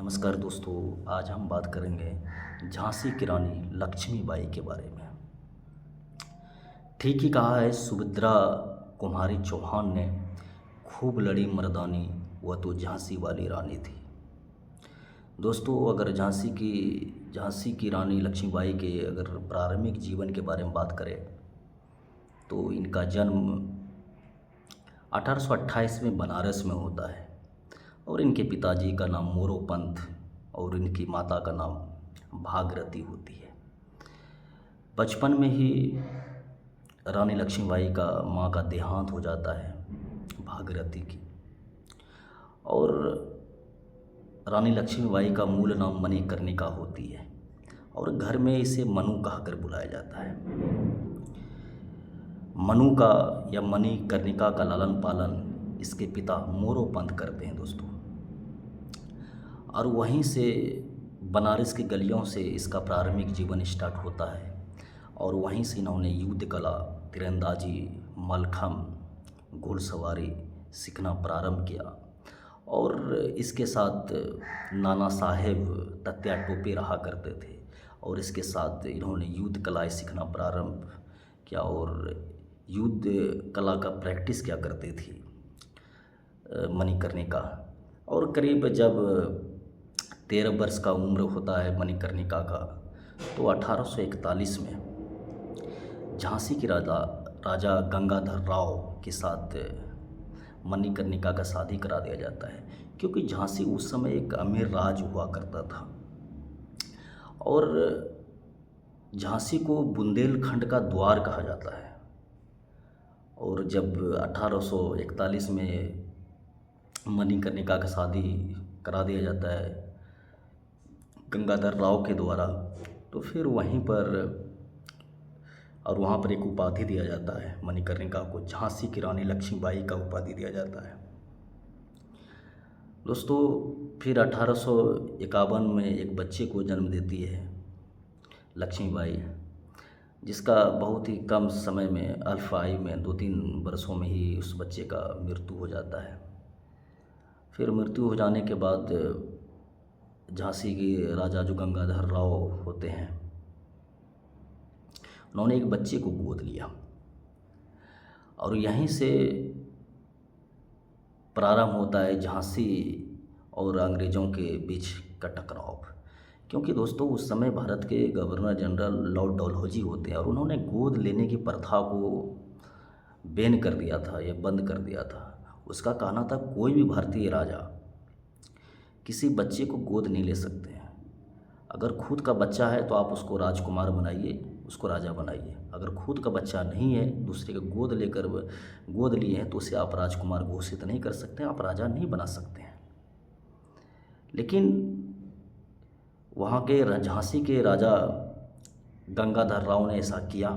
नमस्कार दोस्तों। आज हम बात करेंगे झांसी की रानी लक्ष्मीबाई के बारे में। ठीक ही कहा है सुभद्रा कुमारी चौहान ने, खूब लड़ी मर्दानी, वह तो झांसी वाली रानी थी। दोस्तों, अगर झांसी की रानी लक्ष्मीबाई के अगर प्रारंभिक जीवन के बारे में बात करें तो इनका जन्म 1828 में बनारस में होता है और इनके पिताजी का नाम मोरोपंत और इनकी माता का नाम भागरथी होती है। बचपन में ही रानी लक्ष्मीबाई का माँ का देहांत हो जाता है भागरथी की। और रानी लक्ष्मीबाई का मूल नाम मणिकर्णिका होती है और घर में इसे मनु कहकर बुलाया जाता है। मनु का या मणिकर्णिका का लालन पालन इसके पिता मोरोपंत करते हैं दोस्तों। और वहीं से बनारस की गलियों से इसका प्रारंभिक जीवन स्टार्ट होता है और वहीं से इन्होंने युद्ध कला, तीरंदाजी, मलखम, घुड़सवारी सीखना प्रारंभ किया। और इसके साथ नाना साहेब तत्या टोपे रहा करते थे और इसके साथ इन्होंने युद्ध कलाएँ सीखना प्रारंभ किया और युद्ध कला का प्रैक्टिस किया करती थी मणिकर्णिका। और करीब जब 13 वर्ष का उम्र होता है मणिकर्णिका का, तो 1841 में झांसी के राजा गंगाधर राव के साथ मणिकर्णिका का शादी करा दिया जाता है, क्योंकि झांसी उस समय एक अमीर राज हुआ करता था और झांसी को बुंदेलखंड का द्वार कहा जाता है। और जब 1841 में मणिकर्णिका का शादी करा दिया जाता है गंगाधर राव के द्वारा, तो फिर वहाँ पर एक उपाधि दिया जाता है मणिकर्णिका को, झांसी की रानी लक्ष्मीबाई का उपाधि दिया जाता है दोस्तों। फिर 1851 में एक बच्चे को जन्म देती है लक्ष्मीबाई, जिसका बहुत ही कम समय में अल्प आयु में 2-3 वर्षों में ही उस बच्चे का मृत्यु हो जाता है। फिर मृत्यु हो जाने के बाद झांसी के राजा जो गंगाधर राव होते हैं, उन्होंने एक बच्चे को गोद लिया और यहीं से प्रारंभ होता है झांसी और अंग्रेज़ों के बीच का टकराव। क्योंकि दोस्तों उस समय भारत के गवर्नर जनरल लॉर्ड डलहौजी होते हैं और उन्होंने गोद लेने की प्रथा को बैन कर दिया था या बंद कर दिया था। उसका कहना था कोई भी भारतीय राजा किसी बच्चे को गोद नहीं ले सकते हैं। अगर खुद का बच्चा है तो आप उसको राजकुमार बनाइए, उसको राजा बनाइए। अगर खुद का बच्चा नहीं है, दूसरे का गोद लिए हैं, तो उसे आप राजकुमार घोषित नहीं कर सकते, आप राजा नहीं बना सकते हैं। लेकिन वहाँ के झांसी के राजा गंगाधर राव ने ऐसा किया,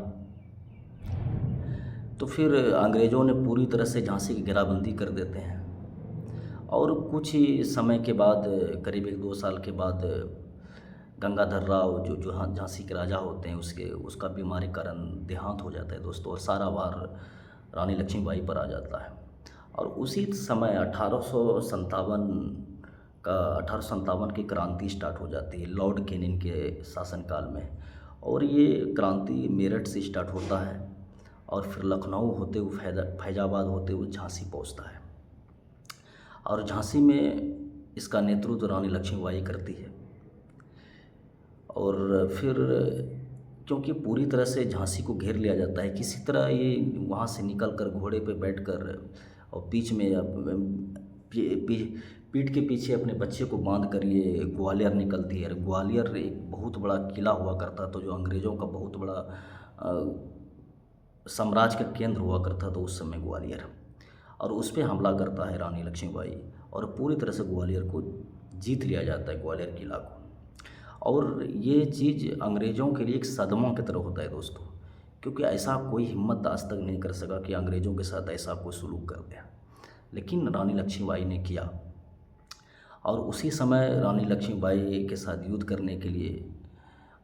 तो फिर अंग्रेज़ों ने पूरी तरह से झांसी की घेराबंदी कर देते हैं। और कुछ ही समय के बाद, करीब 1-2 साल के बाद, गंगाधर राव जो झांसी के राजा होते हैं उसका बीमारी कारण देहांत हो जाता है दोस्तों, और सारा वार रानी लक्ष्मीबाई पर आ जाता है। और उसी समय 1857 की क्रांति स्टार्ट हो जाती है लॉर्ड कैनिंग के शासनकाल में। और ये क्रांति मेरठ से स्टार्ट होता है और फिर लखनऊ होते हुए फैजाबाद होते हुए झांसी पहुंचता है। और झांसी में इसका नेतृत्व रानी लक्ष्मीबाई करती है। और फिर क्योंकि पूरी तरह से झांसी को घेर लिया जाता है, किसी तरह ये वहाँ से निकल कर घोड़े पे बैठकर और पीठ के पीछे अपने बच्चे को बांध कर ये ग्वालियर निकलती है। ग्वालियर एक बहुत बड़ा किला हुआ करता था, जो अंग्रेज़ों का बहुत बड़ा साम्राज्य का केंद्र हुआ करता था उस समय ग्वालियर। और उस पर हमला करता है रानी लक्ष्मीबाई और पूरी तरह से ग्वालियर को जीत लिया जाता है, ग्वालियर किला को। और ये चीज़ अंग्रेज़ों के लिए एक सदमा की तरह होता है दोस्तों, क्योंकि ऐसा कोई हिम्मत आज तक नहीं कर सका कि अंग्रेज़ों के साथ ऐसा कोई सलूक कर दिया, लेकिन रानी लक्ष्मीबाई ने किया। और उसी समय रानी लक्ष्मीबाई के साथ युद्ध करने के लिए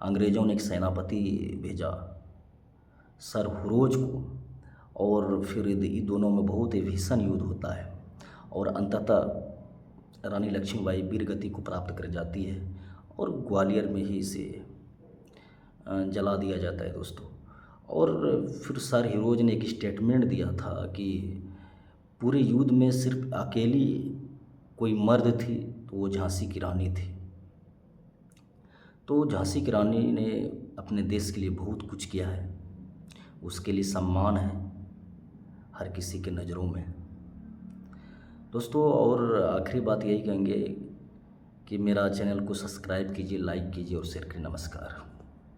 अंग्रेज़ों ने एक सेनापति भेजा, सर हुरोज को। और फिर इन दोनों में बहुत ही भीषण युद्ध होता है और अंततः रानी लक्ष्मीबाई वीरगति को प्राप्त कर जाती है और ग्वालियर में ही इसे जला दिया जाता है दोस्तों। और फिर सर हीरोज ने एक स्टेटमेंट दिया था कि पूरे युद्ध में सिर्फ अकेली कोई मर्द थी तो वो झांसी की रानी थी। तो झांसी की रानी ने अपने देश के लिए बहुत कुछ किया है, उसके लिए सम्मान है हर किसी के नज़रों में दोस्तों। और आखिरी बात यही कहेंगे कि मेरा चैनल को सब्सक्राइब कीजिए, लाइक कीजिए और शेयर करिए। नमस्कार।